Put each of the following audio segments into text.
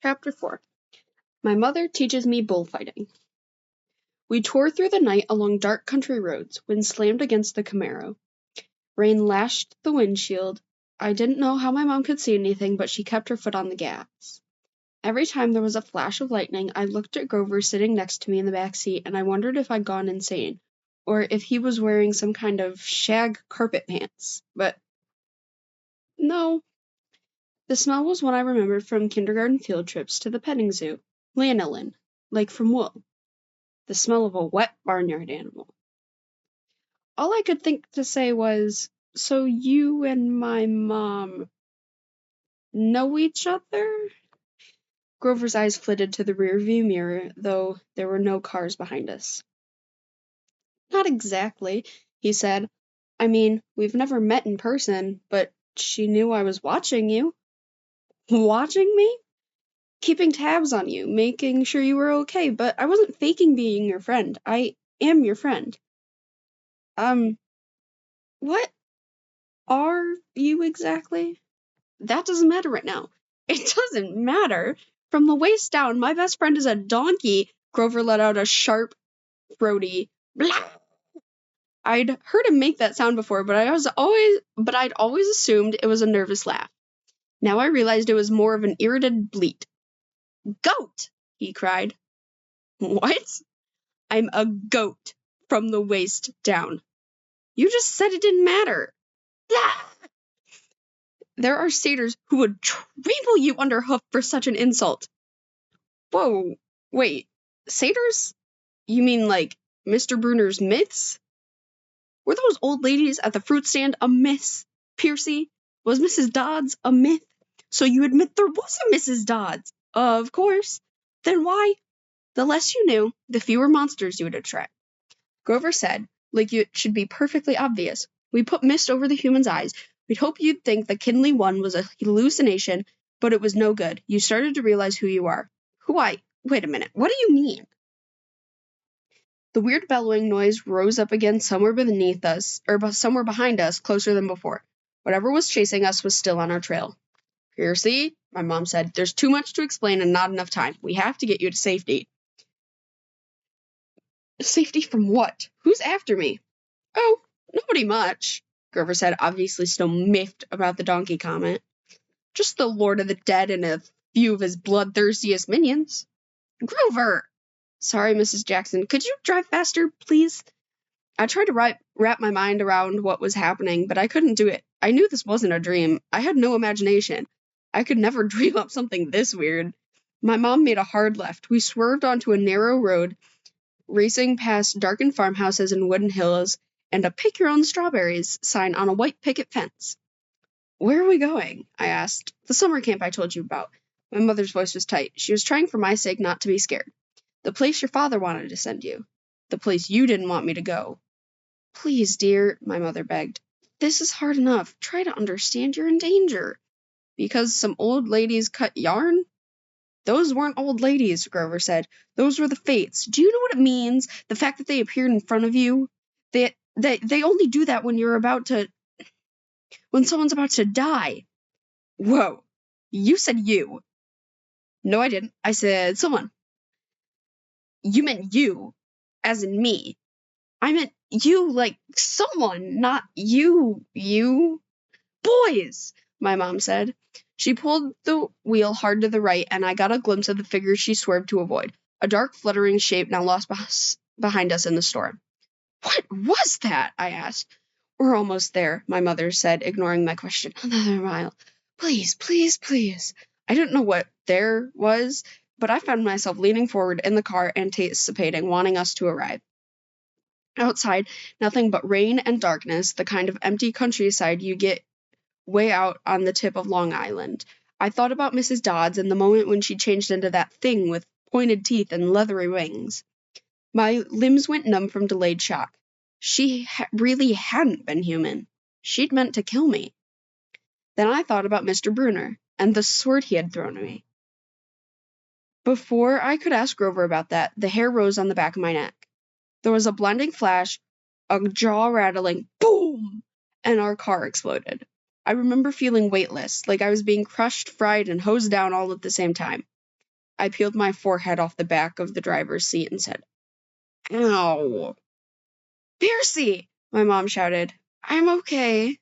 Chapter 4. My mother teaches me bullfighting. We tore through the night along dark country roads. Wind slammed against the Camaro. Rain lashed the windshield. I didn't know how my mom could see anything, but she kept her foot on the gas. Every time there was a flash of lightning, I looked at Grover sitting next to me in the back seat, and I wondered if I'd gone insane, or if he was wearing some kind of shag carpet pants. But no. The smell was one I remembered from kindergarten field trips to the petting zoo. Lanolin, like from wool. The smell of a wet barnyard animal. All I could think to say was, "So you and my mom know each other?" Grover's eyes flitted to the rearview mirror, though there were no cars behind us. "Not exactly," he said. "I mean, we've never met in person, but she knew I was watching you." "Watching me?" "Keeping tabs on you, making sure you were okay, but I wasn't faking being your friend. I am your friend." What are you exactly?" "That doesn't matter right now." "It doesn't matter? From the waist down, my best friend is a donkey." Grover let out a sharp, throaty blah. I'd heard him make that sound before, but I'd always assumed it was a nervous laugh. Now I realized it was more of an irritated bleat. "Goat!" he cried. "What?" "I'm a goat from the waist down." "You just said it didn't matter." Blah! "There are satyrs who would trample you underhoof for such an insult." "Whoa, wait, satyrs? You mean like Mr. Bruner's myths?" "Were those old ladies at the fruit stand a myth, Percy? Was Mrs. Dodds a myth?" "So you admit there was a Mrs. Dodds?" "Of course." "Then why?" "The less you knew, the fewer monsters you would attract." Grover said, like it should be perfectly obvious. "We put mist over the human's eyes. We'd hope you'd think the kindly one was a hallucination, but it was no good. You started to realize who you are." Wait a minute, what do you mean?" The weird bellowing noise rose up again somewhere beneath us, or somewhere behind us, closer than before. Whatever was chasing us was still on our trail. "Percy," my mom said, "there's too much to explain and not enough time. We have to get you to safety." "Safety from what? Who's after me?" "Oh, nobody much," Grover said, obviously still miffed about the donkey comment. "Just the Lord of the Dead and a few of his bloodthirstiest minions." "Grover!" "Sorry, Mrs. Jackson. Could you drive faster, please?" I tried to wrap my mind around what was happening, but I couldn't do it. I knew this wasn't a dream. I had no imagination. I could never dream up something this weird. My mom made a hard left. We swerved onto a narrow road, racing past darkened farmhouses and wooden hills, and a "Pick Your Own Strawberries" sign on a white picket fence. "Where are we going?" I asked. "The summer camp I told you about." My mother's voice was tight. She was trying for my sake not to be scared. "The place your father wanted to send you." "The place you didn't want me to go." "Please, dear," my mother begged. "This is hard enough. Try to understand. You're in danger." "Because some old ladies cut yarn?" "Those weren't old ladies," Grover said. "Those were the fates. Do you know what it means? The fact that they appeared in front of you? They only do that when someone's about to die." "Whoa. You said you." "No, I didn't. I said someone." "You meant you, as in me." "I meant you like someone, not you. Boys," my mom said. She pulled the wheel hard to the right, and I got a glimpse of the figure she swerved to avoid, a dark, fluttering shape now lost behind us in the storm. "What was that?" I asked. "We're almost there," my mother said, ignoring my question. "Another mile. Please, please, please." I didn't know what there was, but I found myself leaning forward in the car, anticipating, wanting us to arrive. Outside, nothing but rain and darkness, the kind of empty countryside you get way out on the tip of Long Island. I thought about Mrs. Dodds and the moment when she changed into that thing with pointed teeth and leathery wings. My limbs went numb from delayed shock. She really hadn't been human. She'd meant to kill me. Then I thought about Mr. Bruner and the sword he had thrown at me. Before I could ask Grover about that, the hair rose on the back of my neck. There was a blinding flash, a jaw-rattling boom, and our car exploded. I remember feeling weightless, like I was being crushed, fried, and hosed down all at the same time. I peeled my forehead off the back of the driver's seat and said, "Ow." "Percy!" my mom shouted. "I'm okay."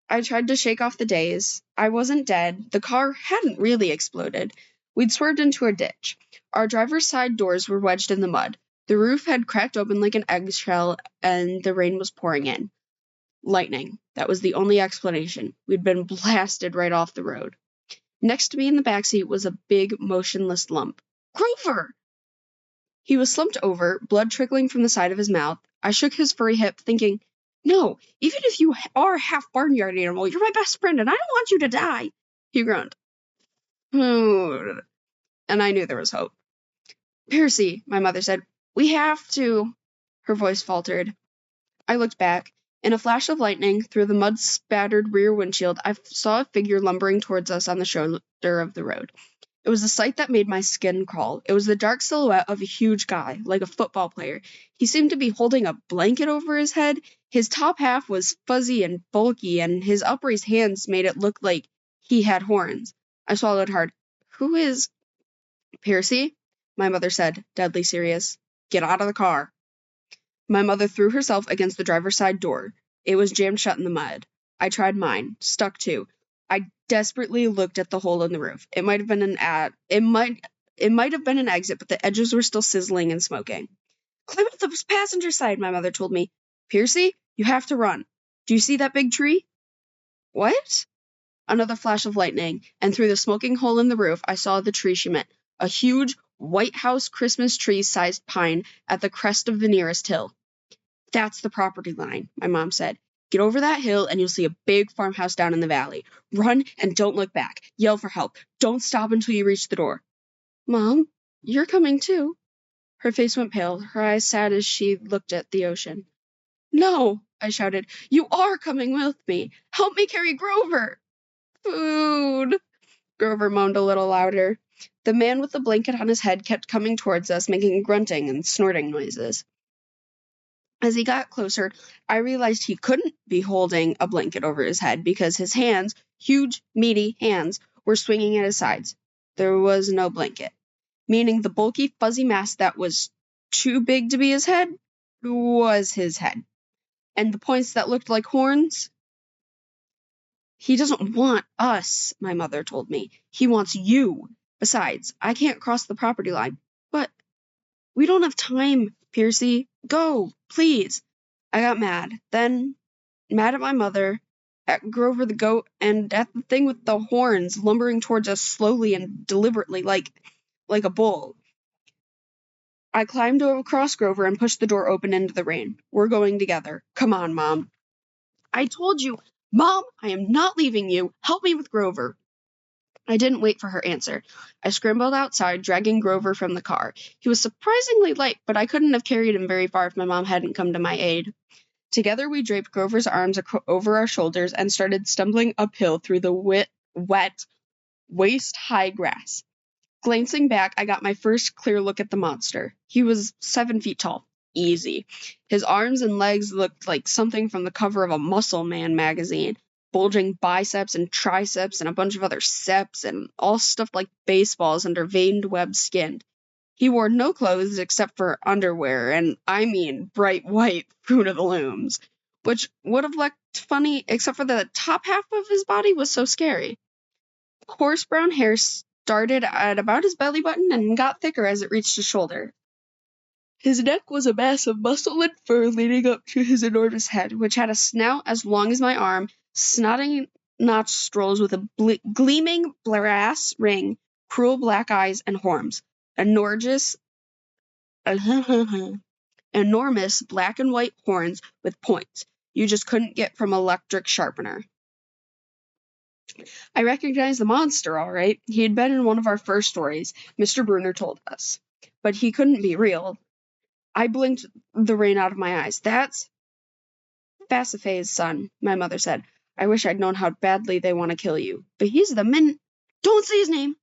I tried to shake off the daze. I wasn't dead. The car hadn't really exploded. We'd swerved into a ditch. Our driver's side doors were wedged in the mud. The roof had cracked open like an eggshell, and the rain was pouring in. Lightning. That was the only explanation. We'd been blasted right off the road. Next to me in the backseat was a big, motionless lump. Grover! He was slumped over, blood trickling from the side of his mouth. I shook his furry hip, thinking, "No, even if you are half barnyard animal, you're my best friend, and I don't want you to die." He groaned. And I knew there was hope. "Percy," my mother said, "we have to." Her voice faltered. I looked back. In a flash of lightning, through the mud-spattered rear windshield, I saw a figure lumbering towards us on the shoulder of the road. It was a sight that made my skin crawl. It was the dark silhouette of a huge guy, like a football player. He seemed to be holding a blanket over his head. His top half was fuzzy and bulky, and his upraised hands made it look like he had horns. I swallowed hard. "Who is—" "Percy," my mother said, deadly serious. "Get out of the car." My mother threw herself against the driver's side door. It was jammed shut in the mud. I tried mine. Stuck too. I desperately looked at the hole in the roof. It might have been an exit, but the edges were still sizzling and smoking. "Climb up the passenger side," my mother told me. "Percy, you have to run. Do you see that big tree?" "What?" Another flash of lightning, and through the smoking hole in the roof, I saw the tree she meant. A huge, White House Christmas tree-sized pine at the crest of the nearest hill. "That's the property line," my mom said. "Get over that hill and you'll see a big farmhouse down in the valley. Run and don't look back. Yell for help. Don't stop until you reach the door." "Mom, you're coming too." Her face went pale, her eyes sad as she looked at the ocean. "No," I shouted. "You are coming with me. Help me carry Grover." "Food," Grover moaned a little louder. The man with the blanket on his head kept coming towards us, making grunting and snorting noises. As he got closer, I realized he couldn't be holding a blanket over his head because his hands, huge, meaty hands, were swinging at his sides. There was no blanket, meaning the bulky, fuzzy mass that was too big to be his head was his head. And the points that looked like horns? "He doesn't want us," my mother told me. "He wants you. Besides, I can't cross the property line." "But we don't have time, Percy. Go, please." I got mad. Then, mad at my mother, at Grover the goat, and at the thing with the horns lumbering towards us slowly and deliberately, like a bull. I climbed across Grover and pushed the door open into the rain. "We're going together. Come on, Mom." "I told you, Mom, I am not leaving you. Help me with Grover." I didn't wait for her answer. I scrambled outside, dragging Grover from the car. He was surprisingly light, but I couldn't have carried him very far if my mom hadn't come to my aid. Together we draped Grover's arms over our shoulders and started stumbling uphill through the wet, waist-high grass. Glancing back, I got my first clear look at the monster. He was 7 feet tall. Easy. His arms and legs looked like something from the cover of a Muscle Man magazine. Bulging biceps and triceps and a bunch of other seps and all stuffed like baseballs under veined web skin. He wore no clothes except for underwear, and I mean bright white Fruit of the Looms, which would have looked funny except for the top half of his body was so scary. Coarse brown hair started at about his belly button and got thicker as it reached his shoulder. His neck was a mass of muscle and fur leading up to his enormous head, which had a snout as long as my arm, snotty nostrils with a gleaming brass ring, cruel black eyes, and horns. Enormous black and white horns with points you just couldn't get from electric sharpener. I recognized the monster, all right. He had been in one of our first stories, Mr. Bruner told us. But he couldn't be real. I blinked the rain out of my eyes. "That's Fasife's son," my mother said. "I wish I'd known how badly they want to kill you. But he's the Don't say his name,"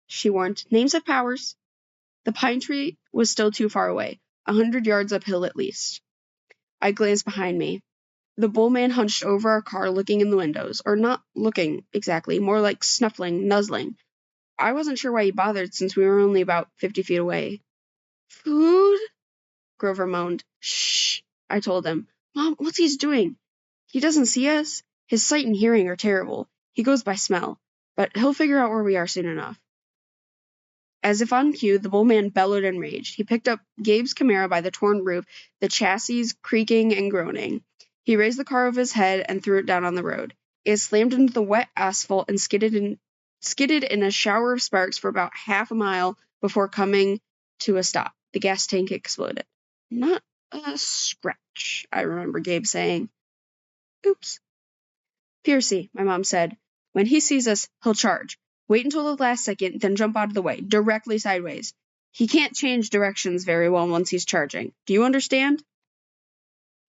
she warned. "Names have powers." The pine tree was still too far away, 100 yards uphill at least. I glanced behind me. The bullman hunched over our car looking in the windows, or not looking exactly, more like snuffling, nuzzling. I wasn't sure why he bothered since we were only about 50 feet away. Food? Grover moaned. Shh, I told him. Mom, what's he doing? He doesn't see us. His sight and hearing are terrible. He goes by smell. But he'll figure out where we are soon enough. As if on cue, the bull man bellowed and raged. He picked up Gabe's Camaro by the torn roof, the chassis creaking and groaning. He raised the car over his head and threw it down on the road. It slammed into the wet asphalt and skidded in a shower of sparks for about half a mile before coming to a stop. The gas tank exploded. Not a scratch, I remember Gabe saying. Oops. Percy, my mom said. When he sees us, he'll charge. Wait until the last second, then jump out of the way, directly sideways. He can't change directions very well once he's charging. Do you understand?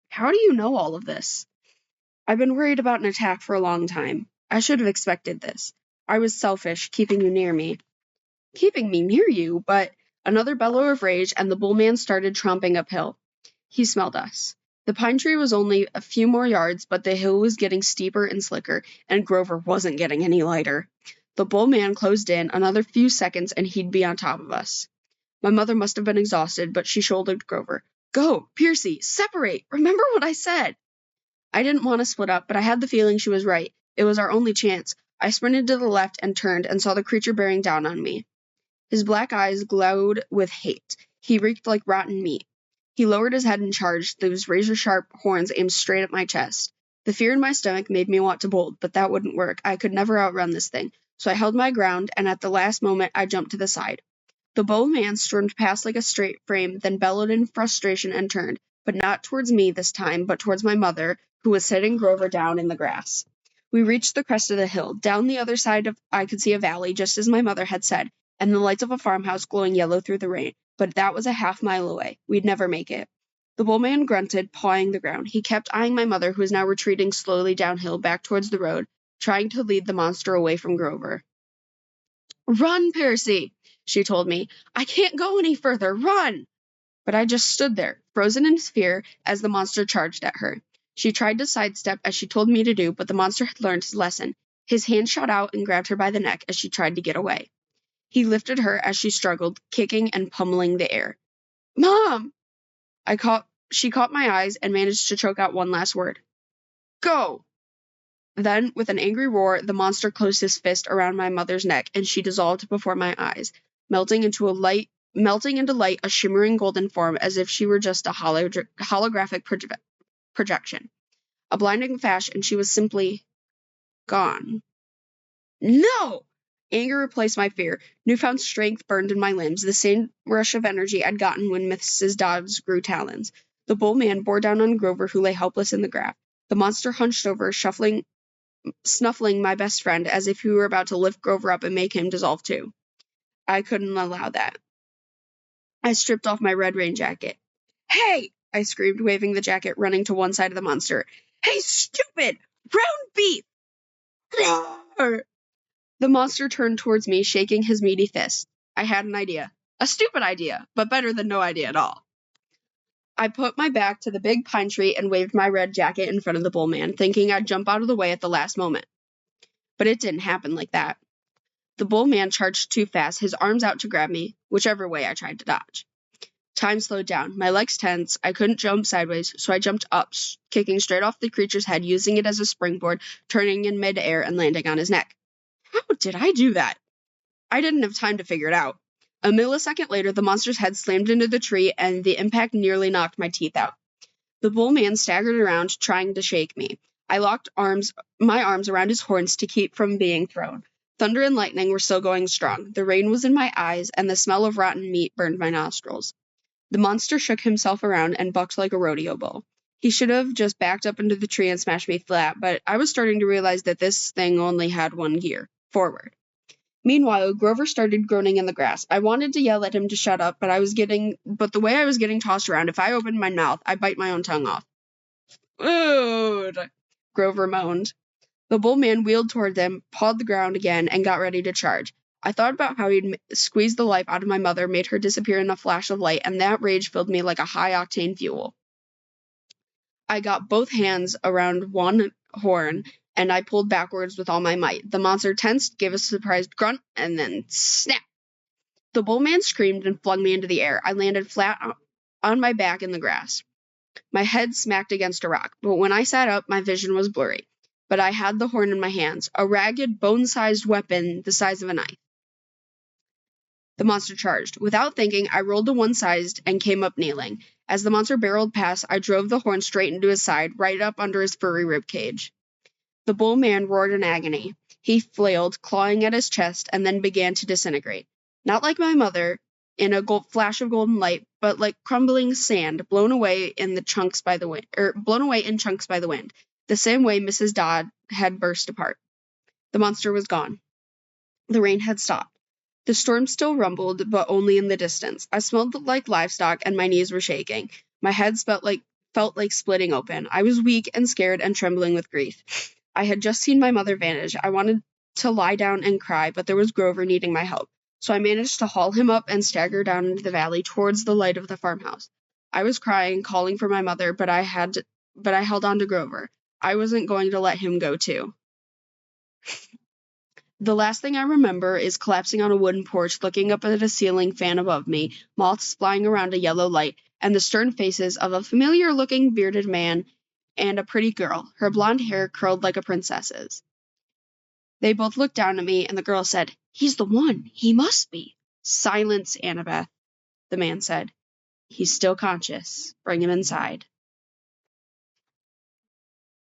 How do you know all of this? I've been worried about an attack for a long time. I should have expected this. I was selfish, keeping you near me. Keeping me near you, but another bellow of rage, and the bullman started tromping uphill. He smelled us. The pine tree was only a few more yards, but the hill was getting steeper and slicker, and Grover wasn't getting any lighter. The bullman closed in another few seconds, and he'd be on top of us. My mother must have been exhausted, but she shouldered Grover. Go, Percy, separate! Remember what I said! I didn't want to split up, but I had the feeling she was right. It was our only chance. I sprinted to the left and turned and saw the creature bearing down on me. His black eyes glowed with hate. He reeked like rotten meat. He lowered his head and charged, those razor-sharp horns aimed straight at my chest. The fear in my stomach made me want to bolt, but that wouldn't work. I could never outrun this thing. So I held my ground, and at the last moment I jumped to the side. The bold man stormed past like a straight frame, then bellowed in frustration and turned, but not towards me this time, but towards my mother, who was sitting Grover down in the grass. We reached the crest of the hill. Down the other side I could see a valley, just as my mother had said, and the lights of a farmhouse glowing yellow through the rain, but that was a half-mile away. We'd never make it. The bullman grunted, pawing the ground. He kept eyeing my mother, who was now retreating slowly downhill back towards the road, trying to lead the monster away from Grover. Run, Percy, she told me. I can't go any further. Run! But I just stood there, frozen in fear, as the monster charged at her. She tried to sidestep as she told me to do, but the monster had learned his lesson. His hand shot out and grabbed her by the neck as she tried to get away. He lifted her as she struggled, kicking and pummeling the air. Mom! She caught my eyes and managed to choke out one last word. Go! Then, with an angry roar, the monster closed his fist around my mother's neck, and she dissolved before my eyes, melting into light, a shimmering golden form as if she were just a holographic projection. A blinding flash, and she was simply gone. No! Anger replaced my fear. Newfound strength burned in my limbs, the same rush of energy I'd gotten when Mrs. Dodds grew talons. The bull man bore down on Grover, who lay helpless in the grass. The monster hunched over, snuffling my best friend as if he were about to lift Grover up and make him dissolve too. I couldn't allow that. I stripped off my red rain jacket. Hey! I screamed, waving the jacket, running to one side of the monster. Hey, stupid! Round beef! Roar! The monster turned towards me, shaking his meaty fist. I had an idea. A stupid idea, but better than no idea at all. I put my back to the big pine tree and waved my red jacket in front of the bull man, thinking I'd jump out of the way at the last moment. But it didn't happen like that. The bull man charged too fast, his arms out to grab me, whichever way I tried to dodge. Time slowed down. My legs tense. I couldn't jump sideways, so I jumped up, kicking straight off the creature's head, using it as a springboard, turning in midair and landing on his neck. How did I do that? I didn't have time to figure it out. A millisecond later, the monster's head slammed into the tree, and the impact nearly knocked my teeth out. The bull man staggered around, trying to shake me. I locked my arms around his horns to keep from being thrown. Thunder and lightning were still going strong. The rain was in my eyes, and the smell of rotten meat burned my nostrils. The monster shook himself around and bucked like a rodeo bull. He should have just backed up into the tree and smashed me flat, but I was starting to realize that this thing only had one gear, forward. Meanwhile, Grover started groaning in the grass. I wanted to yell at him to shut up, but the way I was getting tossed around, if I opened my mouth, I'd bite my own tongue off. Food! Grover moaned. The bull man wheeled toward them, pawed the ground again, and got ready to charge. I thought about how he'd squeezed the life out of my mother, made her disappear in a flash of light, and that rage filled me like a high-octane fuel. I got both hands around one horn and I pulled backwards with all my might. The monster tensed, gave a surprised grunt, and then snap! The bull man screamed and flung me into the air. I landed flat on my back in the grass. My head smacked against a rock, but when I sat up, my vision was blurry. But I had the horn in my hands, a ragged, bone-sized weapon the size of a knife. The monster charged. Without thinking, I rolled to one side and came up kneeling. As the monster barreled past, I drove the horn straight into his side, right up under his furry ribcage. The bull man roared in agony. He flailed, clawing at his chest, and then began to disintegrate. Not like my mother, in a flash of golden light, but like crumbling sand, blown away in chunks by the wind, the same way Mrs. Dodd had burst apart. The monster was gone. The rain had stopped. The storm still rumbled, but only in the distance. I smelled like livestock, and my knees were shaking. My head felt like splitting open. I was weak and scared and trembling with grief. I had just seen my mother vanish. I wanted to lie down and cry, but there was Grover needing my help. So I managed to haul him up and stagger down into the valley towards the light of the farmhouse. I was crying, calling for my mother, but I held on to Grover. I wasn't going to let him go too. The last thing I remember is collapsing on a wooden porch, looking up at a ceiling fan above me, moths flying around a yellow light, and the stern faces of a familiar-looking bearded man and a pretty girl, her blonde hair curled like a princess's. They both looked down at me, and the girl said, "He's the one. He must be." "Silence, Annabeth," the man said. "He's still conscious. Bring him inside."